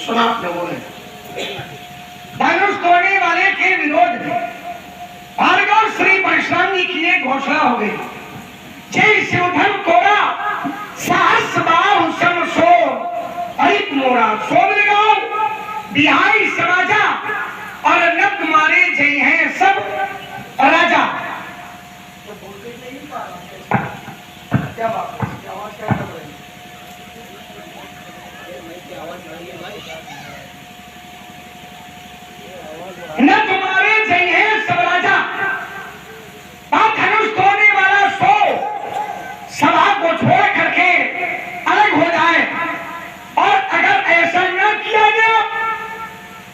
सुना लोगों ने। धनुष तोड़ने वाले के विरोध में भार्गव श्री परशुराम जी की एक घोषणा हो गई। जय शिवधन तोड़ा साहस बाहु समसो हरित मोरा सोमन गांव बिहाई समाजा और नब मारे जय हैं सब राजा। क्या बात है, आवाज क्या कर रही है? न तुम्हारे जय हैं सब राजा। धनुष तोड़ने वाला सो सभा को छोड़ करके अलग हो जाए, और अगर ऐसा न किया गया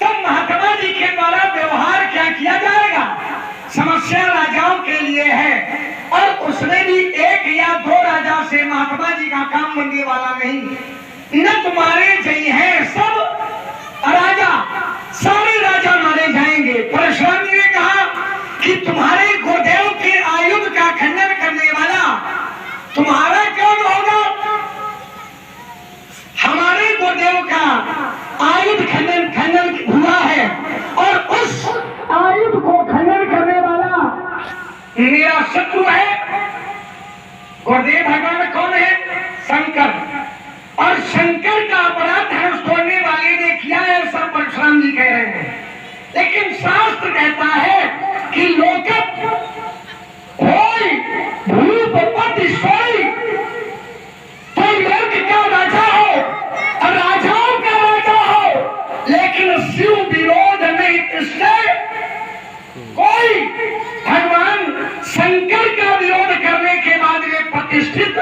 तब महात्मा जी के द्वारा व्यवहार क्या किया जाएगा। समस्या राजाओं के लिए है, और उसमें भी एक या दो राजा से महात्मा जी का काम बनने वाला नहीं। न तुम्हारे जय हैं सब राजा, सारे राजा मारे जाएंगे। परशुराम जी ने कहा कि तुम्हारे गुरुदेव के आयुध का खंडन करने वाला तुम्हारा कौन होगा। हमारे गुरुदेव का आयुध खंडन हुआ है, और उस आयुध को खंडन करने वाला मेरा शत्रु है। गुरुदेव भगवान कौन है? शंकर। और शंकर का अपराध धनुष तोड़ने वाले ने किया है, सब परशुराम जी कह रहे हैं। लेकिन शास्त्र कहता है कि लोकत होय भूपति सोई, तो लोक का राजा हो और राजाओं का राजा हो, लेकिन शिव विरोध में इससे कोई भगवान शंकर का विरोध करने के बाद में प्रतिष्ठित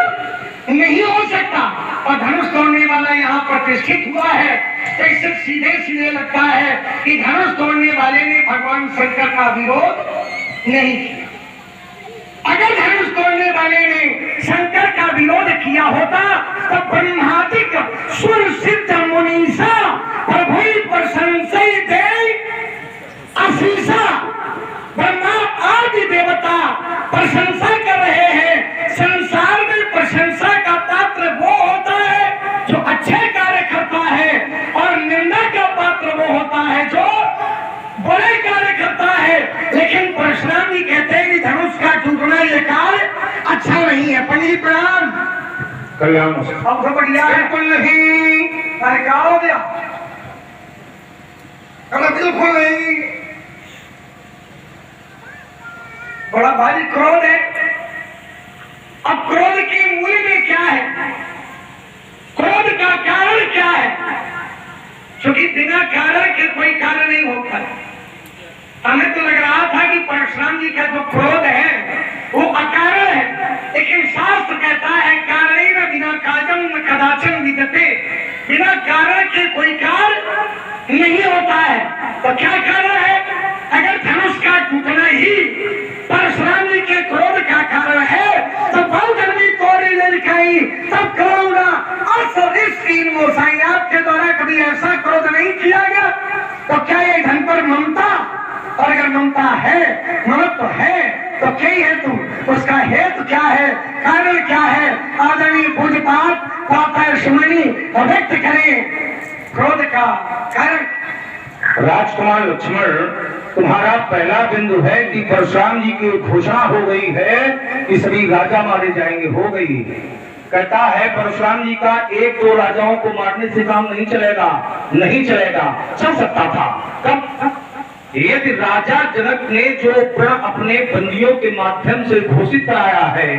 नहीं हो सकता। और धनुष तोड़ने वाला यहाँ प्रतिष्ठित हुआ है, तो इससे सीधे सीधे लगता है कि धनुष तोड़ने वाले ने भगवान शंकर का विरोध नहीं किया। अगर धनुष तोड़ने वाले ने शंकर का विरोध किया होता तो ब्रह्मादिक सुर सिद्ध मुनीसा प्रभु प्रशंसा दे आशीषा। ब्रह्मा आदि देवता प्रशंसा कर रहे हैं। संसार में प्रशंसा का पात्र वो होता है जो अच्छे कार्य करता है, और निंदा का पात्र वो होता है जो बड़े कार्य करता है। लेकिन परशुराम जी कहते हैं कि धनुष का टूटना ये कार्य अच्छा नहीं है। पंडित प्रणाम। कल्याण अब तो बढ़िया है। बिल्कुल नहीं। अरे क्या हो गया? बिल्कुल नहीं। बड़ा भारी क्रोध है। अब क्रोध के मूल में क्या है? क्रोध का कारण क्या है? क्योंकि बिना कारण के कोई कार्य नहीं होता। हमें तो लग रहा था कि परशुराम जी का जो क्रोध है वो अकारण है, लेकिन शास्त्र कहता है कारणेन बिना काजम न कदाचन विद्यते। बिना कारण के कोई कार्य नहीं होता है। तो क्या कारण है? अगर धनुष का टूटना ही परशुराम जी के क्रोध का कारण है, तो बहुत जल्दी तोड़ी ले लिखाई तब करूंगा। आपके द्वारा कभी ऐसा क्रोध नहीं किया गया। तो क्या ये धन पर ममता? और अगर ममता है, ममत्व है, तो क्या है तुम? उसका हेतु क्या है, कारण क्या है? आदरणीय पूज्यपाठ पाता सुमनी व्यक्त करें क्रोध का कारण। राजकुमार लक्ष्मण, तुम्हारा पहला बिंदु है कि परशुराम जी की घोषणा हो गई है कि सभी राजा मारे जाएंगे, हो गई। कहता है परशुराम जी का एक दो राजाओं को मारने से काम नहीं चलेगा, नहीं चलेगा। चल सकता था कब? यदि राजा जनक ने जो प्रण अपने बंदियों के माध्यम से घोषित कराया है,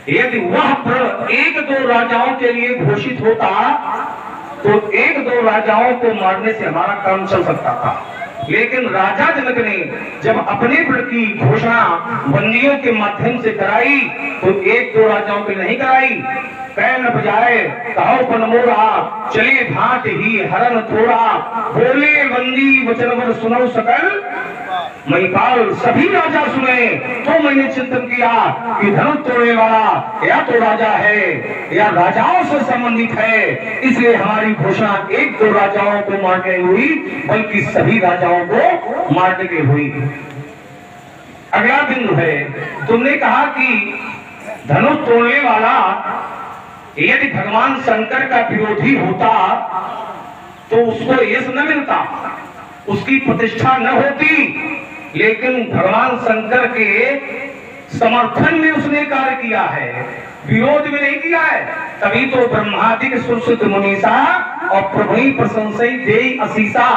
यदि वह प्रण एक दो राजाओं के लिए घोषित होता तो एक दो राजाओं को मारने से हमारा काम चल सकता था। लेकिन राजा जनक ने जब अपने प्रण की घोषणा बंदियों के माध्यम से कराई तो एक दो राजाओं की नहीं कराई। कह न बजाए कहो पनमोरा, चले भाट ही हरन थोड़ा, बोले बंदी वचनवर सुनो सकल महिपाल। सभी राजा सुने तो मैंने चिंतन किया कि धनुष तोड़ने वाला या तो राजा है या राजाओं से संबंधित है, इसलिए हमारी घोषणा एक दो राजाओं को मारने हुई बल्कि सभी राजाओं को मारने के हुई। अगला बिंदु है, तुमने कहा कि धनुष तोड़ने वाला यदि भगवान शंकर का विरोधी होता तो उसको यश न मिलता, उसकी प्रतिष्ठा न होती, लेकिन भगवान शंकर के समर्थन में उसने कार्य किया है, विरोध में नहीं किया है। तभी तो ब्रह्मादि सुरसित मुनीसा और प्रभु प्रशंसई देई असीसा।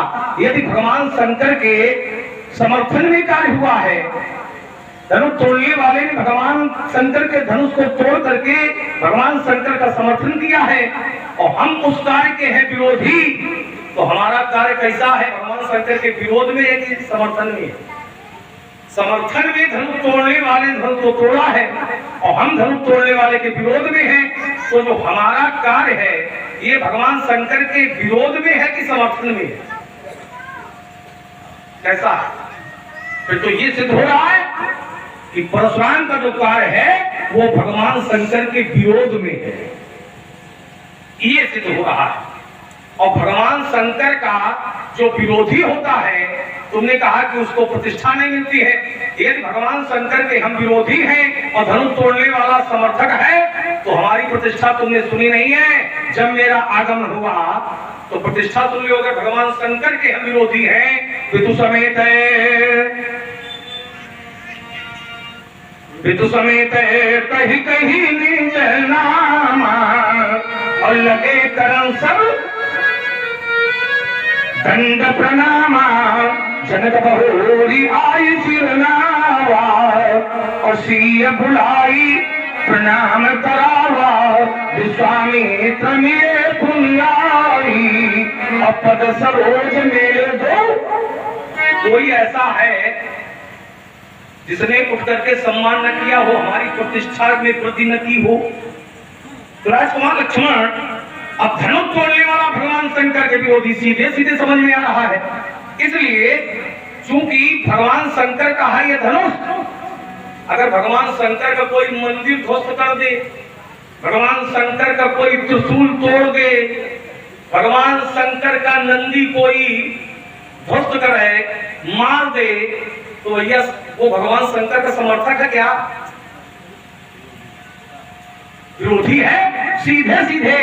यदि भगवान शंकर के समर्थन में कार्य हुआ है, धनुष तोड़ने वाले ने भगवान शंकर के धनुष को तोड़ करके भगवान शंकर का समर्थन किया है, और हम उस कार्य के हैं विरोधी, तो हमारा कार्य कैसा है? भगवान शंकर के विरोध में है कि समर्थन में? समर्थन में धनुष तोड़ने वाले धनुष को तोड़ा है, और हम धनुष तोड़ने वाले के विरोध में हैं, तो जो हमारा कार्य है ये भगवान शंकर के विरोध में है कि समर्थन में है? कैसा है? फिर तो ये सिद्ध हो रहा है कि परशुराम का जो कार्य है वो भगवान शंकर के विरोध में है, ये सिद्ध हो रहा है। और भगवान शंकर का जो विरोधी होता है, तुमने कहा कि उसको प्रतिष्ठा नहीं मिलती है। यदि भगवान शंकर के हम विरोधी हैं और धनुष तोड़ने वाला समर्थक है, तो हमारी प्रतिष्ठा तुमने सुनी नहीं है। जब मेरा आगमन हुआ तो प्रतिष्ठा सुन लोगे। भगवान शंकर के हम विरोधी हैं, पितु समेत कहीं कहीं निज नामा, और लगे करम सब दंड प्रणामा। जनक बहोरी आई सिरनावा, और सीय बुलाई प्रणाम करावा। विश्वामित्र मेरे पुण्याई, अपद सरोज मेरे दो। कोई ऐसा है जिसने उठ करके सम्मान न किया हो, हमारी प्रतिष्ठा में वृद्धि न की हो? तो राजकुमार लक्ष्मण अब धनुष तोड़ने वाला भगवान शंकर के विरोधी सीधे सीधे समझ में आ रहा है। इसलिए चूंकि भगवान शंकर का है यह धनुष, अगर भगवान शंकर का कोई मंदिर ध्वस्त कर दे, भगवान शंकर का कोई त्रिशूल तोड़ दे, भगवान शंकर का नंदी कोई ध्वस्त करे, मार दे, तो भैया वो भगवान शंकर का समर्थक है क्या? विरोधी है सीधे सीधे।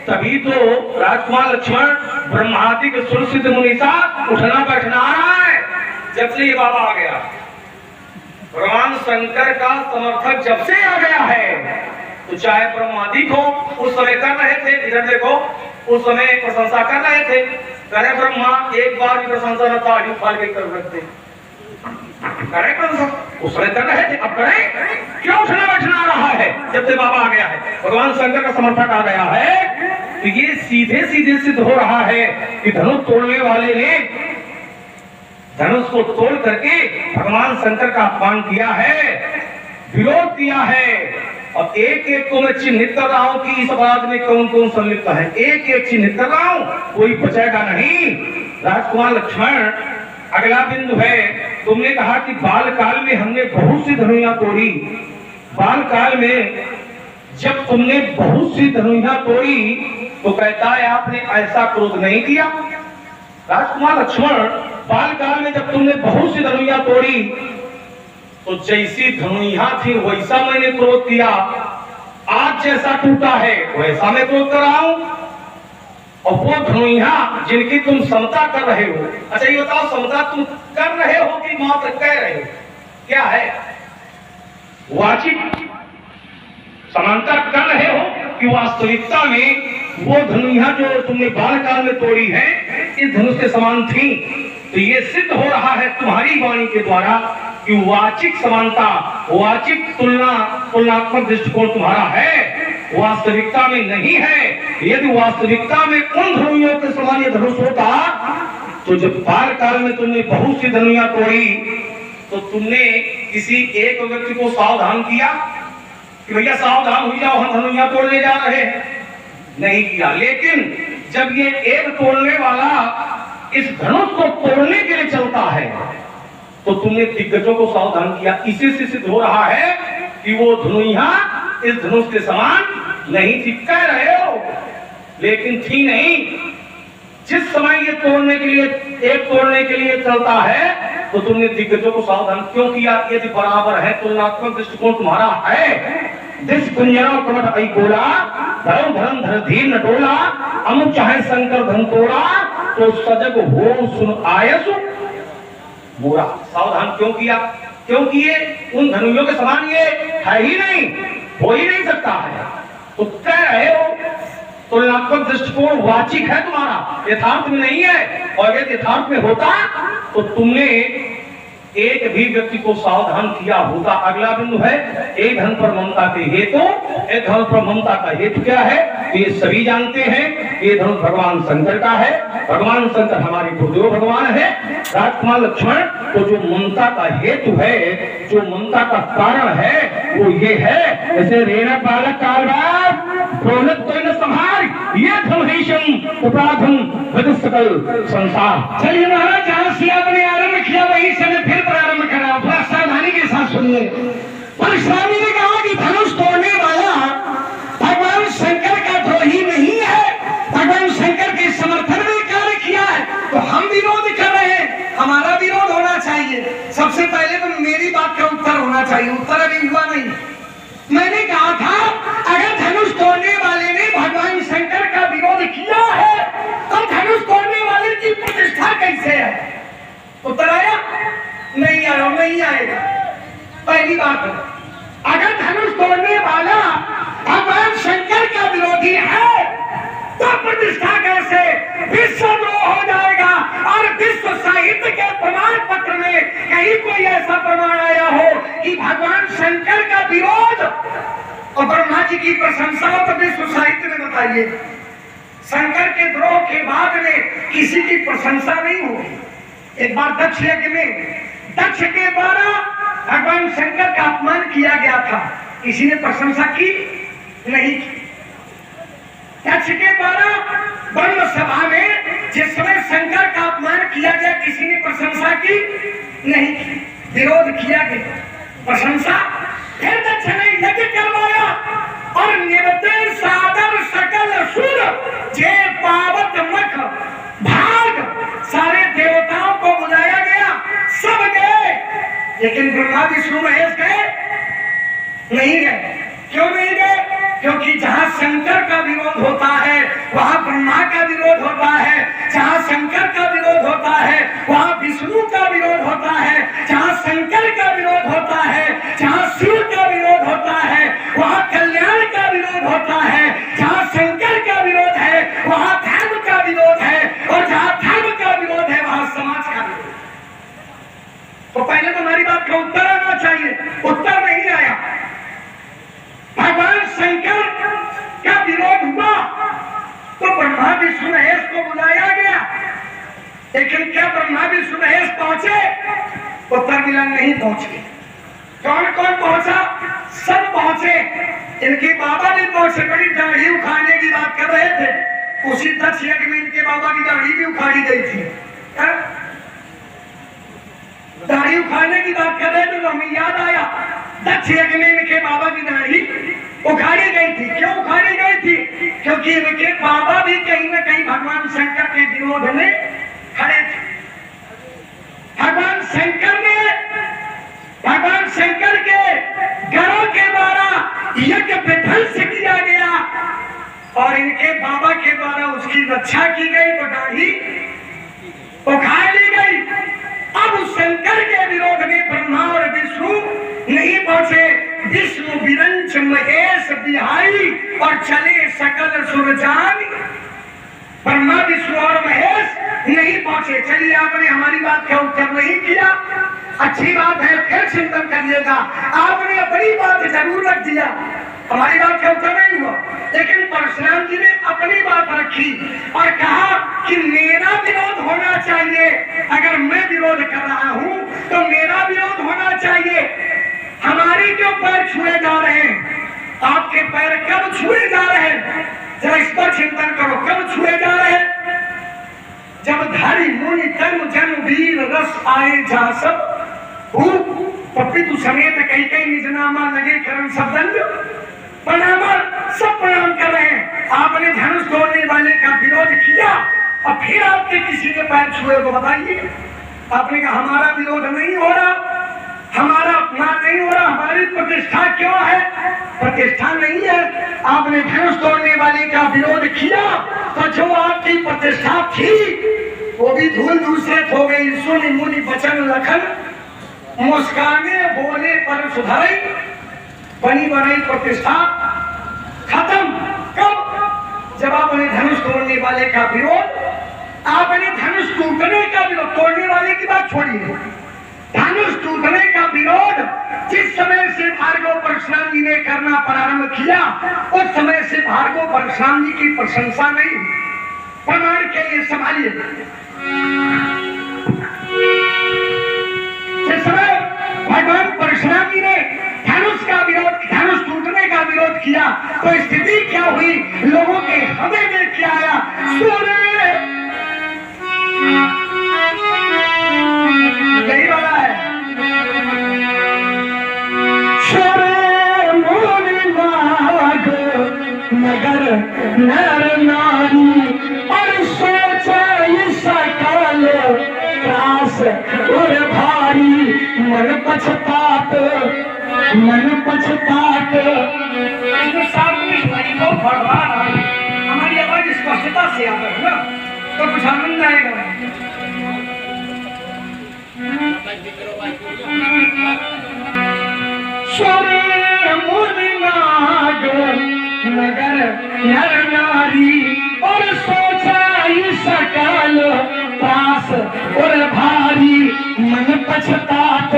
तभी तो राजकुमार लक्ष्मण ब्रह्मादि के सुरसिद्ध मुनीसा उठना बैठना आ रहा है। जब से ये बाबा आ गया, भगवान शंकर का समर्थक जब से आ गया है, तो चाहे ब्रह्मादि को उस समय कर रहे थे, इधर देखो उस समय प्रशंसा कर रहे थे, करे ब्रह्मा एक बार भी प्रशंसा न ताली फाल के कर रखते, करे प्रशंसा उस समय कर रहे थे, अब करें क्यों? उठना बैठना आ रहा है जब से बाबा आ गया है, भगवान शंकर का समर्थक आ गया है। तो ये सीधे सीधे सिद्ध हो रहा है कि धनुष तोड़ने वाले ने धनुष को तोड़ करके भगवान शंकर का अपमान किया है, विरोध किया है। और एक एक को मैं चिन्हित कर रहा हूं कि इस अपराध में कौन कौन संलिप्त है, एक एक चिन्हित कर रहा हूं, कोई बचेगा नहीं। राजकुमार लक्ष्मण अगला बिंदु है, तुमने कहा कि बाल काल में हमने बहुत सी धनुइयां तोड़ी। बाल काल में जब तुमने बहुत सी धनुइयां तोड़ी तो कहता है आपने ऐसा क्रोध नहीं किया। राजकुमार लक्ष्मण बाल काल में जब तुमने बहुत सी धनुइयां तोड़ी तो जैसी धनुइयां थी वैसा मैंने क्रोध किया, आज जैसा टूटा है वैसा मैं क्रोध कर रहा हूं। और वो धनुइयां जिनकी तुम समता कर रहे हो, अच्छा ये बताओ समता तुम कर रहे हो कि मात्र कह रहे हो? क्या है वाचिक समानता कर रहे हो कि वास्तविकता में वो धनुइयां जो तुमने बाल काल में तोड़ी है इस धनुष के समान थी? तो ये सिद्ध हो रहा है तुम्हारी वाणी के द्वारा कि वाचिक समानता, वाचिक तुलना, तुलनात्मक दृष्टिकोण तुम्हारा है, वास्तविकता में नहीं है। यदि वास्तविकता में उन धनुइयों के समान ये धनुष होता तो जब बाल काल में तुमने बहुत सी धनुइयां तोड़ी तो तुमने किसी एक व्यक्ति को सावधान किया कि भैया सावधान हो जाओ हम धनुइयां तोड़ने जा रहे हैं? नहीं किया। लेकिन जब ये एक तोड़ने वाला इस धनुष को तोड़ने के लिए चलता है तो तुमने दिग्गजों को सावधान किया। इसी से सिद्ध हो रहा है कि वो धनुइयां इस धनुष के समान नहीं थी, कह रहे हो लेकिन थी नहीं। जिस समय ये तोड़ने के लिए, एक तोड़ने के लिए चलता है तो तुमने दिग्गजों को सावधान क्यों किया? यदि बराबर है, तुलनात्मक दृष्टिकोण तुम्हारा है। जिस कुंजरा कमट आई बोला, धर्म धर्म धर धीर न डोला, अमुक चाहे शंकर धन तोड़ा, तो सजग हो सुन आयस बुरा। सावधान क्यों किया? क्योंकि ये उन धनुयों के समान ये है ही नहीं, हो ही नहीं सकता है। तो कह रहे हो तुलनात्मक दृष्टिकोण वाचिक है तुम्हारा, यथार्थ में नहीं है। और यदि यथार्थ में होता तो तुमने एक भी व्यक्ति को सावधान किया होता। अगला बिंदु है एक धन पर ममता के हेतु। एक धन पर ममता का हेतु क्या है? ये सभी जानते हैं, ये धनुष भगवान शंकर का है। भगवान शंकर हमारे गुरुदेव भगवान है। राजकुमार लक्ष्मण तो जो ममता का हेतु है, जो ममता का कारण है, वो ये है जैसे रेना बालक कालवार प्रोलत तो न संहार ये धमहीशम अपराधम विद सकल संसार। चलिए महाराज, जहां से आपने आरंभ किया वहीं से मैं फिर प्रारंभ करा। थोड़ा सावधानी के साथ सुनिए। परशुरामी ने कहा कि धनुष तोड़ने वाला भगवान शंकर का द्रोही नहीं है, भगवान शंकर के समर्थन में कार्य किया है। तो हम विरोध कर रहे हैं, हमारा विरोध होना चाहिए। सबसे पहले तो मेरी बात का उत्तर होना चाहिए, उत्तर अभी हुआ नहीं। मैंने कहा था अगर धनुष तोड़ने वाले ने भगवान शंकर का विरोध किया है तो धनुष तोड़ने वाले की प्रतिष्ठा कैसे है? उत्तर आया? नहीं आया, नहीं आएगा। पहली बात है, अगर धनुष तोड़ने वाला भगवान शंकर का विरोधी है तो प्रतिष्ठा कैसे? विश्वद्रोह हो जाएगा। और विश्व साहित्य के प्रमाण पत्र में कहीं कोई ऐसा प्रमाण आया हो कि भगवान शंकर का विरोध और ब्रह्मा जी की प्रशंसा हो तो विश्व साहित्य में बताइए। शंकर के द्रोह के बाद में किसी की प्रशंसा नहीं होगी। एक बार दक्ष यज्ञ में दक्ष के द्वारा भगवान शंकर का अपमान किया गया था, किसी ने प्रशंसा की नहीं की। दक्ष के द्वारा ब्रह्म सभा में जिस समय शंकर का अपमान किया गया, किसी ने प्रशंसा की नहीं की, विरोध किया गया। प्रशंसा फिर दक्ष ने यज्ञ करवाया और निवते सादर सकल सुर जे पावत मख भाग सारे देवताओं को बुलाया गया, सब गए, लेकिन ब्रह्मा विष्णु महेश गए नहीं गए। क्यों नहीं गए? क्योंकि जहां शंकर का विरोध होता है वहां ब्रह्मा का विरोध होता है, जहां शंकर का विरोध होता है वहां विष्णु का विरोध होता है, जहां शंकर का विरोध होता है, जहां शिव का विरोध होता है वहां कल्याण का विरोध होता है, जहां शंकर का विरोध है वहां धर्म का विरोध है, और जहां धर्म का विरोध है वहां समाज का विरोध। तो पहले तो हमारी बात का उत्तर आना चाहिए, उत्तर नहीं आया। भगवान शंकर का विरोध हुआ तो ब्रह्मा विष्णु महेश को बुलाया गया, लेकिन क्या ब्रह्मा विष्णु महेश पहुंचे? उत्तर मिला नहीं पहुंचे। कौन कौन पहुंचा? सब पहुंचे, इनके बाबा भी पहुंचे। बड़ी दाढ़ी उखाड़ने की बात कर रहे थे, उसी दक्ष यज्ञ में इनके बाबा की दाढ़ी भी उखाड़ी गई थी। दाढ़ी उखाड़ने की बात कर रहे थे तो हमें याद आया दक्ष यज्ञ में इनके बाबा की दाढ़ी उखाड़ी गई थी। क्यों उखाड़ी गई थी? क्योंकि इनके बाबा भी कहीं न कहीं भगवान शंकर के विरोध में खड़े थे। भगवान शंकर के गरों के द्वारा यज्ञ विध्वंस किया गया और इनके बाबा के द्वारा उसकी रक्षा की गई, तो दाढ़ी उखाड़ ली गई। अब शंकर के विरोध में ब्रह्मा और विष्णु नहीं पहुंचे, विष्णु विरंच महेश बिहारी और चले सकल सुरजान। ब्रह्मा विष्णु और महेश नहीं पहुंचे। चलिए, आपने हमारी बात का उत्तर नहीं किया, अच्छी बात है, फिर चिंतन करिएगा। आपने अपनी बात जरूर रख दिया, हमारी बात का उत्तर नहीं हुआ, लेकिन परशुराम जी ने अपनी बात रखी और कहा कि मेरा विरोध होना चाहिए। अगर मैं विरोध कर रहा हूं तो मेरा विरोध होना चाहिए। हमारे जो पैर छुए जा रहे हैं, आपके पैर कब छुए जा रहे हैं? जरा इस पर चिंतन करो, कब छुए जा रहे हैं? जब धारी मुनि तनु जन वीर रस आए जा सब पितु समेत कई कई निजनामा लगे करम सब दंड प्रणाम, सब प्रणाम कर रहे हैं। आपने धनुष तोड़ने वाले का विरोध किया और फिर आपके किसी के पैर छुए तो बताइए। आपने कहा हमारा विरोध नहीं हो रहा, हमारा अपमान नहीं हो रहा, हमारी प्रतिष्ठा क्यों है? प्रतिष्ठा नहीं है। आपने धनुष तोड़ने वाले का विरोध किया तो जो आपकी प्रतिष्ठा थी वो भी धूल दूसरे हो गई। सुनि मुनि बचन लखन, मुस्काने बोले पर सुधाई, बनी बनाई प्रतिष्ठा खत्म। कब? जब आपने धनुष तोड़ने वाले का विरोध, आपने धनुष टूटने का विरोध, तोड़ने वाले की बात छोड़िए, धनुष टूटने का विरोध जिस समय से भार्गव परशुराम जी ने करना प्रारंभ किया, उस समय से भार्गव परशुराम जी की प्रशंसा नहीं। प्रमाण के लिए संभालिए, जिस समय भगवान परशुराम जी ने धनुष का विरोध, धनुष टूटने का विरोध किया, तो स्थिति क्या हुई? लोगों के हृदय में क्या आया? यही वाला है, मगर नर नारी और सोचा ये सकल त्रास और भारी, मन पछतात, मन पछतात। हमारी आवाज स्पष्टता से आता है ना, तो कुछ आनंद आएगा। नगर नर नारी और सोचा ये सकल त्रास और भारी, मन पछतात।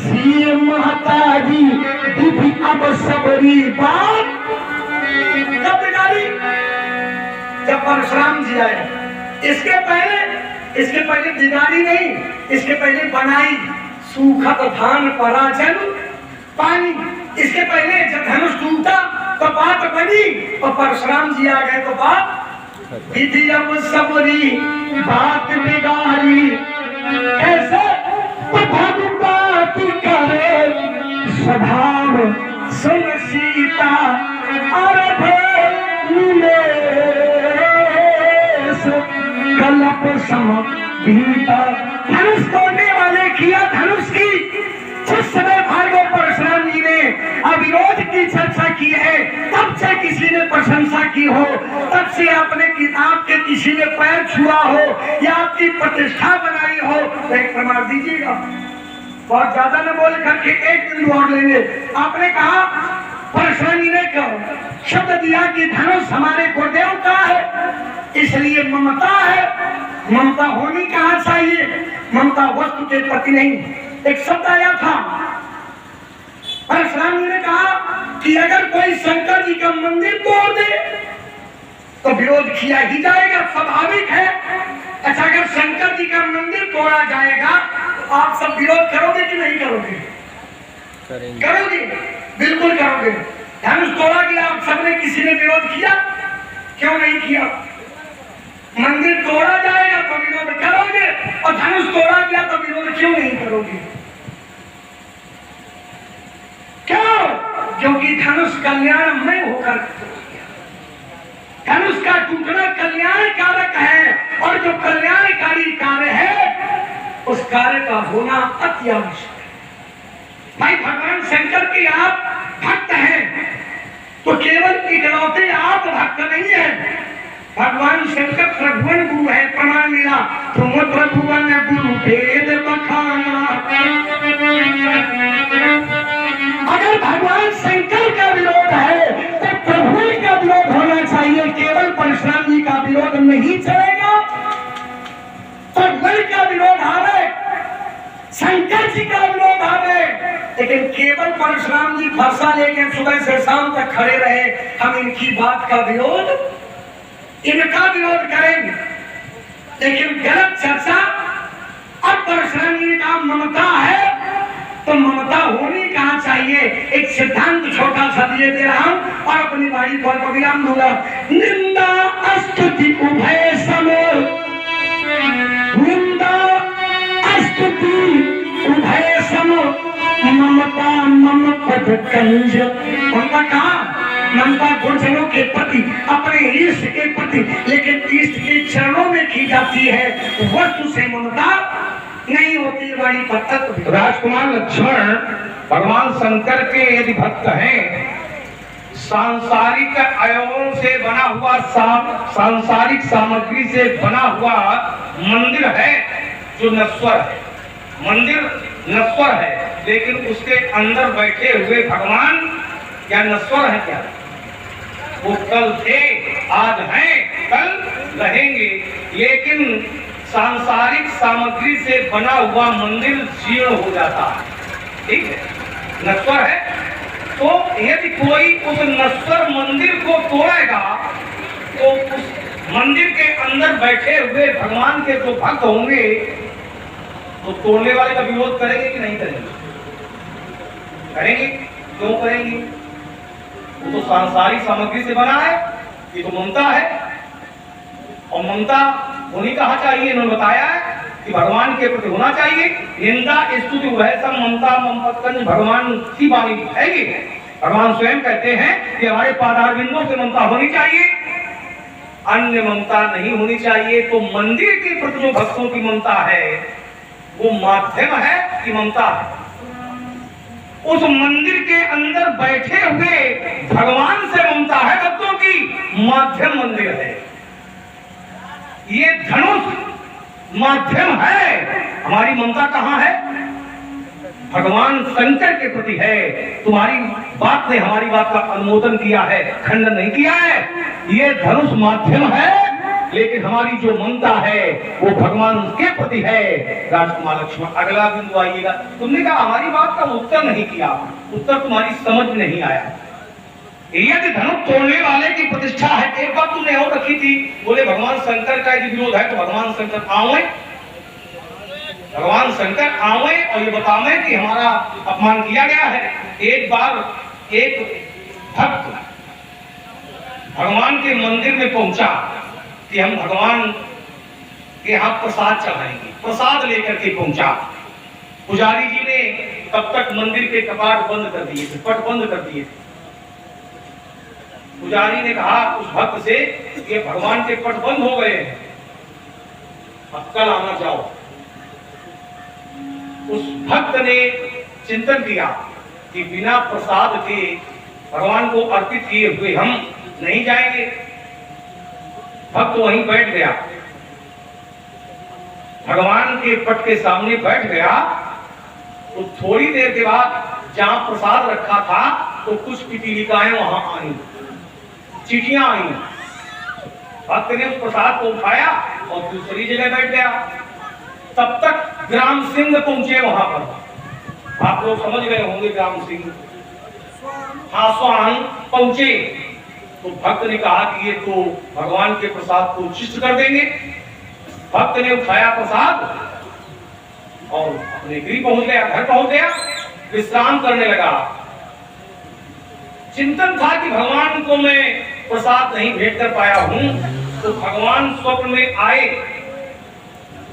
सी माताजी दीदी अब सबरी बात कब निकाली? जब परशुराम जी आए। इसके पहले बिगाड़ी नहीं, इसके पहले बनाई। सूखत धान पराजन पानी। इसके पहले जब धनुष टूटा तो बात बनी, और परशुराम जी आ गए तो बात विधि अब सबरी बात बिगाड़ी। ऐसे बात करे स्वभाव सुन सीता, और कलप सम भीता। धनुष तोड़ने वाले किया धनुष की। जिस समय भार्गव परशुराम जी ने अविरोध की चर्चा की है, तब से किसी ने प्रशंसा की हो, तब से आपने किताब के किसी ने पैर छुआ हो या आपकी प्रतिष्ठा बनाई हो, तो एक प्रमाण दीजिएगा। बहुत ज्यादा न बोल करके एक बिंदु और लेंगे। आपने कहा, परशुराम जी ने शब्द दिया कि धनुष हमारे गुरुदेव का है, इसलिए ममता है। ममता होनी कहाँ चाहिए? ममता वस्तु के प्रति नहीं। एक शब्द आया था, परशुराम जी ने कहा कि अगर कोई शंकर जी का मंदिर तोड़ दे तो विरोध किया ही जाएगा, स्वाभाविक है। अच्छा, अगर शंकर जी का मंदिर तोड़ा जाएगा तो आप सब विरोध करोगे कि नहीं करोगे? करोगे, बिल्कुल करोगे। धनुष तोड़ा गया, आप सबने किसी ने विरोध किया? क्यों नहीं किया? मंदिर तोड़ा जाएगा तो विरोध करोगे, और धनुष तोड़ा गया तो विरोध क्यों नहीं करोगे? क्यों? क्योंकि धनुष कल्याणमय होकर, धनुष का टूटना कल्याण कारक है, और जो कल्याणकारी कार्य है उस कार्य का होना अति आवश्यक है। भाई, भगवान शंकर के आप भक्त हैं तो केवल इकलौते आप भक्त नहीं है। भगवान शंकर त्रिभुवन गुरु है। प्रमाण मिला, तुम त्रिभुवन गुरु भेद बखाना। अगर भगवान शंकर का विरोध है तो त्रिभुवन का विरोध होना चाहिए, केवल परशुराम जी का विरोध नहीं चलेगा। त्रिभुवन का विरोध आवे, शंकर जी का विरोध आवे, लेकिन केवल परशुराम जी फरसा लेके सुबह से शाम तक खड़े रहे, हम इनकी बात का विरोध, इनका विरोध करेंगे। लेकिन गलत चर्चा। अब परशुराम जी का ममता है तो ममता होनी कहाँ चाहिए? एक सिद्धांत छोटा सा दिए दे रहा हूं और अपनी वाणी पर विराम दूंगा। निंदा स्तुति उभय सम, निंदा स्तुति उभय सम, ममता मम पद कंज। उनका कहा ममता गुणजनों के प्रति, अपने इष्ट के प्रति, लेकिन इष्ट के चरणों में की जाती है, वस्तु से ममता नहीं होती। वाणी पर राजकुमार लक्ष्मण भगवान शंकर के यदि भक्त हैं, सांसारिक अवयवों से बना हुआ सांसारिक सामग्री से बना हुआ मंदिर है जो नश्वर है। मंदिर नश्वर है, लेकिन उसके अंदर बैठे हुए भगवान क्या नश्वर है? क्या वो कल थे, आज हैं, कल रहेंगे, लेकिन सांसारिक सामग्री से बना हुआ मंदिर जीर्ण हो जाता है। ठीक है, नश्वर है। तो यदि कोई उस नश्वर मंदिर को तोड़ेगा तो उस मंदिर के अंदर बैठे हुए भगवान के जो भक्त होंगे तो तोड़ने वाले का विरोध करेंगे कि नहीं करेंगे? करेंगे। क्यों करेंगे? वो तो सांसारिक सामग्री से बना है, ये तो ममता है, और ममता होनी कहाँ चाहिए? इन्होंने बताया है कि भगवान के प्रति होना चाहिए। निंदा स्तुति वह सब ममता ममपतकंज भगवान की वाणी है। भगवान स्वयं कहते हैं कि हमारे पादार बिंदुओं से ममता होनी चाहिए, अन्य ममता नहीं होनी चाहिए। तो मंदिर के प्रति जो भक्तों की ममता है वो माध्यम है कि ममता है? उस मंदिर के अंदर बैठे हुए भगवान से ममता है भक्तों की, माध्यम मंदिर है। ये धनुष माध्यम है, हमारी ममता कहां है? भगवान शंकर के प्रति है। तुम्हारी बात ने हमारी बात का अनुमोदन किया है, खंडन नहीं किया है। ये धनुष माध्यम है, लेकिन हमारी जो ममता है वो भगवान के प्रति है। राजकुमार लक्ष्मण, अगला बिंदु आइएगा। तुमने कहा हमारी बात का उत्तर नहीं किया, उत्तर तुम्हारी समझ में नहीं आया। यदि धनुष तोड़ने वाले की प्रतिष्ठा है, एक बात तुमने और रखी थी, बोले भगवान शंकर का यदि विरोध है तो भगवान शंकर आवे, भगवान शंकर आवे और ये बतावे कि हमारा अपमान किया गया है। एक बार एक भक्त भगवान के मंदिर में पहुंचा कि हम भगवान के यहाँ प्रसाद चढ़ाएंगे, प्रसाद लेकर के पहुंचा। पुजारी जी ने तब तक मंदिर के कपाट बंद कर दिए थे, पट बंद कर दिए थे। पुजारी ने कहा उस भक्त से कि भगवान के पट बंद हो गए हैं, अब कल आना जाओ। उस भक्त ने चिंतन किया कि बिना प्रसाद के भगवान को अर्पित किए हुए हम नहीं जाएंगे। भक्त वहीं बैठ गया, भगवान के पट के सामने बैठ गया। तो थोड़ी देर के बाद जहां प्रसाद रखा था तो कुछ पिपीलिकाएं वहां आई, चींटियां आई। भक्त ने उस प्रसाद को उठाया और दूसरी जगह बैठ गया। तब तक ग्राम सिंह पहुंचे वहां पर। आप लोग समझ गए होंगे ग्राम सिंह, हाँ, स्वांग पहुंचे। तो भक्त ने कहा कि ये तो भगवान के प्रसाद को उच्छिष्ट कर देंगे। भक्त ने उठाया प्रसाद और अपने गृह पहुंच गया, घर पहुंच गया, विश्राम करने लगा। चिंतन था कि भगवान को मैं प्रसाद नहीं भेंट कर पाया हूं। तो भगवान स्वप्न में आए,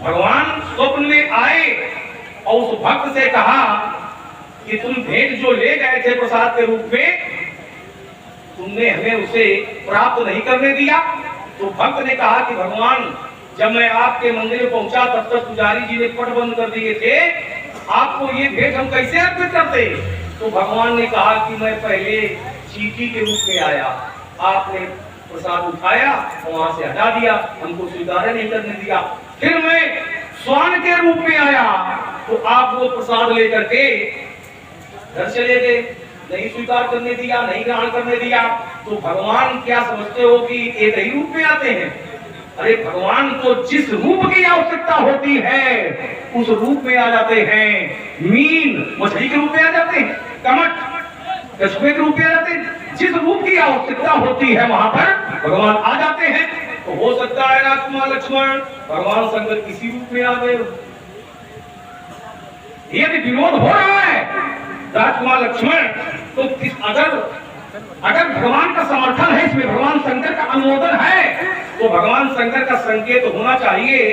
भगवान स्वप्न में आए और उस भक्त से कहा कि तुम भेंट जो ले गए थे प्रसाद के रूप में, तुमने हमें उसे प्राप्त नहीं करने दिया। तो भक्त ने कहा कि भगवान, जब मैं आपके मंदिर में पहुंचा तब तक पुजारी जी ने पट बंद कर दिए थे, आपको ये भेंट हम कैसे अर्पित करते? तो भगवान ने कहा कि मैं पहले चींटी के रूप में आया, आपने प्रसाद उठाया और वहां से हटा दिया, हमको स्वीकार नहीं करने दिया। फिर मैं स्वान के रूप में आया तो आप वो प्रसाद लेकर के घर चले गए, नहीं स्वीकार करने दिया, नहीं ग्रहण करने दिया। तो भगवान क्या समझते हो कि एक ही रूप में आते हैं? अरे भगवान को जिस रूप की आवश्यकता होती है उस रूप में आ जाते हैं। मीन मछली के रूप में आ जाते हैं, कमट कछुए के रूप में आ जाते हैं। जिस रूप की आवश्यकता होती है वहां पर भगवान आ जाते हैं। तो हो सकता है राजकुमार लक्ष्मण भगवान शंकर किसी रूप में आ गए। यदि विरोध हो रहा है राजकुमार लक्ष्मण, तो अगर भगवान का समर्थन है इसमें, भगवान शंकर का अनुमोदन है, तो भगवान शंकर का संकेत होना चाहिए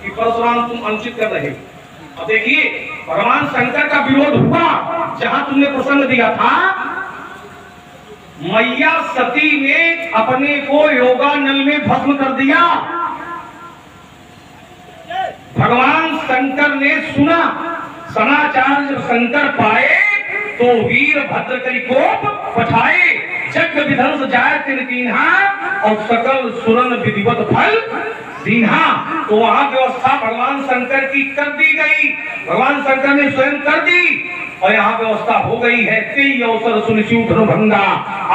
कि परशुराम तुम अनुचित कर रहे। अब देखिए भगवान शंकर का विरोध हुआ जहां तुमने प्रसंग दिया था, मैया सती ने अपने को योगानल में भस्म कर दिया। भगवान शंकर ने सुना, समाचार जब शंकर पाए तो वीर भद्र करी कोप पठाए, जग विध्वंस जाय तिन कीन्हा और सकल सुरन विधिवत फल दीन्हा। तो वहां व्यवस्था भगवान शंकर की कर दी गई, भगवान शंकर ने स्वयं कर दी और यहाँ व्यवस्था हो गई है। तेई अवसर सुनिश्चित भंगा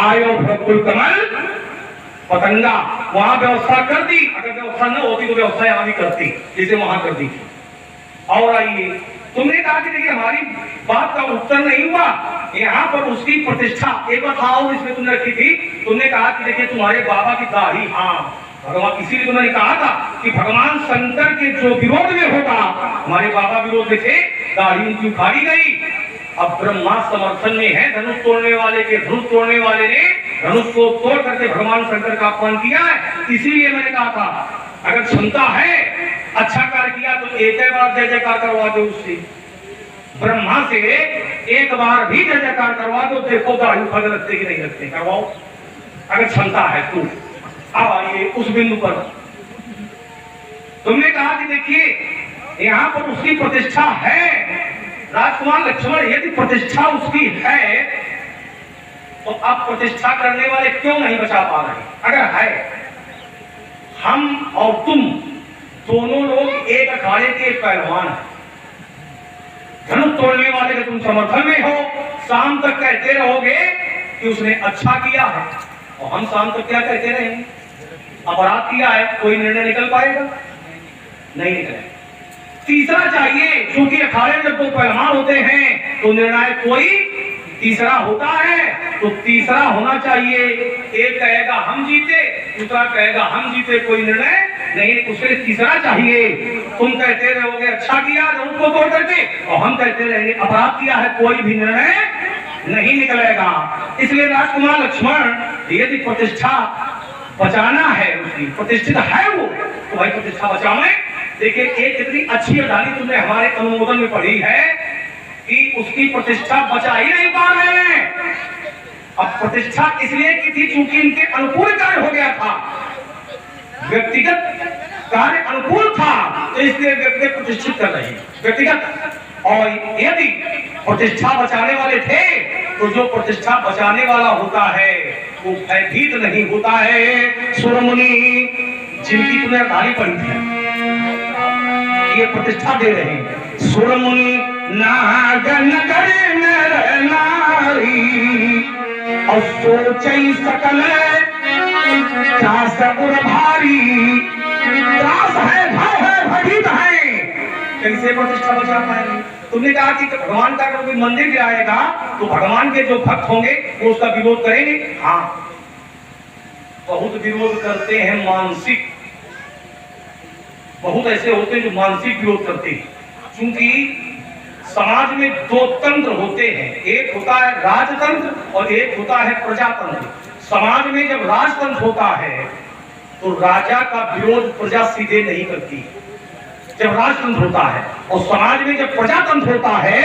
आयो भकुल कमल पतंगा। वहां व्यवस्था कर दी, अगर व्यवस्था न होती तो व्यवस्था यहाँ भी करती जिसे वहां कर दी थी। और आइए, तुमने कहा कि देखिए हमारी बात का उत्तर नहीं हुआ, यहाँ पर उसकी प्रतिष्ठा एक बात और इसमें तुमने रखी थी। तुमने कहा कि देखिए तुम्हारे बाबा की दाढ़ी, हाँ भगवान, इसीलिए तुमने कहा था कि भगवान शंकर के जो विरोध में होगा, हमारे बाबा विरोध में थे, दाढ़ी उनकी उखाड़ी गई। अब ब्रह्मा समर्थन में है, धनुष तोड़ने वाले के धनुष तोड़ने वाले ने धनुष को तोड़ करके भगवान शंकर का अपमान किया है। इसीलिए मैंने कहा था अगर क्षमता है, अच्छा कार्य किया तो एक बार जय जयकार करवा दो उससे, ब्रह्मा से एक बार भी जय जयकार करवा दो, देखो दाढ़ी उखाड़ रखते कि नहीं रखते, करवाओ अगर क्षमता है तो। अब आइए उस बिंदु पर, तुमने कहा कि देखिए यहाँ पर उसकी प्रतिष्ठा है, राजकुमार लक्ष्मण यदि प्रतिष्ठा उसकी है तो अब प्रतिष्ठा करने वाले क्यों नहीं बचा पा रहे? अगर है, हम और तुम दोनों लोग एक अखाड़े के पहलवान हैं, धनुष तोड़ने वाले के तुम समर्थन में हो, शाम तक कहते रहोगे कि उसने अच्छा किया है, और हम शाम तक क्या कहते रहेंगे? अपराध किया है, कोई निर्णय निकल पाएगा? नहीं निकलेगा। तीसरा चाहिए, क्योंकि अखाड़े में जब दो पहलवान होते हैं तो निर्णायक कोई तीसरा होता है, तो तीसरा होना चाहिए। एक कहेगा हम जीते, दूसरा कहेगा हम जीते, कोई निर्णय नहीं, उसके लिए तीसरा चाहिए। तुम कहते रहोगे अच्छा किया धनुष को तोड़ करके, और हम कहते रहेंगे अपराध किया है, कोई भी निर्णय नहीं निकलेगा। इसलिए राजकुमार लक्ष्मण यदि प्रतिष्ठा बचाना है, उसकी प्रतिष्ठित है वो, तो भाई प्रतिष्ठा बचावे। देखिए एक कितनी अच्छी अदाली तुमने हमारे अनुमोदन में पढ़ी है कि उसकी प्रतिष्ठा बचा ही नहीं पा रहे हैं। अब प्रतिष्ठा इसलिए की थी क्योंकि इनके अनुकूल कार्य हो गया था, व्यक्तिगत कार्य अनुकूल था, तो इसलिए व्यक्तिगत प्रतिष्ठित कर रहे हैं व्यक्तिगत। और यदि प्रतिष्ठा बचाने वाले थे तो जो प्रतिष्ठा बचाने वाला होता है वो भयभीत नहीं होता है। सुरमुनि जिनकी तुमने अदाली पढ़ी थी, ये प्रतिष्ठा दे रहे हैं। सुरमुनि नागन करे नर नारी और सोचई सकल त्रास उर भारी, त्रास है, भय है, भयभीत है, कैसे प्रतिष्ठा बचा पाएंगे? तुमने कहा कि भगवान का अगर कोई मंदिर गिराएगा तो भगवान के जो भक्त होंगे वो उसका विरोध करेंगे। हाँ, बहुत विरोध करते हैं मानसिक, बहुत ऐसे होते हैं जो मानसिक विरोध करते हैं। क्योंकि समाज में दो तंत्र होते हैं, एक होता है राजतंत्र और एक होता है प्रजातंत्र। समाज में जब राजतंत्र होता है तो राजा का विरोध प्रजा सीधे नहीं करती, जब राजतंत्र होता है। और समाज में जब प्रजातंत्र होता है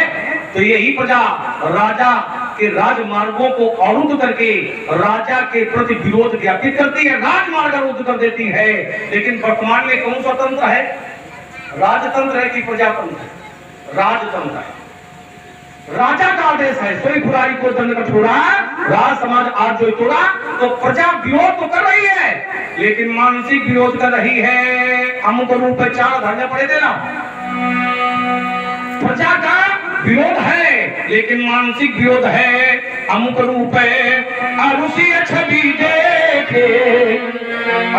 तो यही प्रजा राजा के राजमार्गों को अवरुद्ध करके राजा के प्रति विरोध ज्ञापित करती है, राजमार्ग अवरुद्ध कर देती है। लेकिन वर्तमान में कौन सा तंत्र है? राजतंत्र है कि प्रजातंत्र? राजतंत्र है। राजा का आदेश है, सोई पुरारी को दंड कठोरा, राज समाज आज जो तोड़ा। तो प्रजा विरोध तो कर रही है लेकिन मानसिक विरोध कर रही है। अमुक रूप में 4 धरने पड़े थे ना, प्रजा का विरोध है लेकिन मानसिक विरोध है। अमुक रूप अरुषि छवि देखे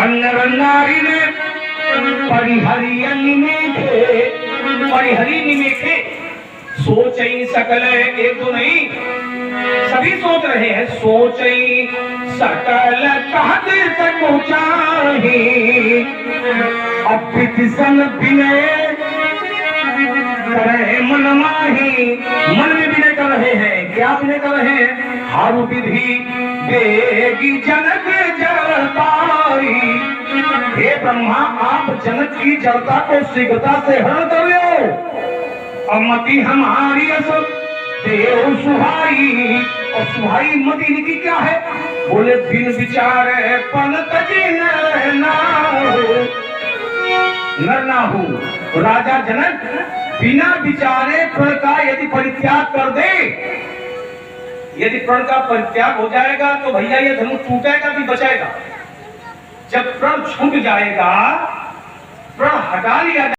अन्नर नारी ने परिहरी निमेखे, परिहरी निमेखे, सोच ही सकल, एक तो नहीं सभी सोच रहे हैं। सोच ही सकल कहत सको चाही, अपित सन विनय करे मन माही, मन में विनय कर रहे हैं। क्या विनय कर रहे हैं? हारु विधि बेगी जनक जड़ताई, हे ब्रह्मा आप जनक की जड़ता को शीघ्रता से हरण कर लो। मति हमारी अस देव सुहाई, और सुहाई मति इनकी क्या है? बोले बिन विचार पन तजी नर ना हो। राजा जनक बिना विचारे फल का यदि परित्याग कर दे यदि प्रण का परित्याग हो जाएगा तो भैया ये धनुष टूटेगा कि बचेगा? जब प्रण छूट जाएगा, प्रण हटा लिया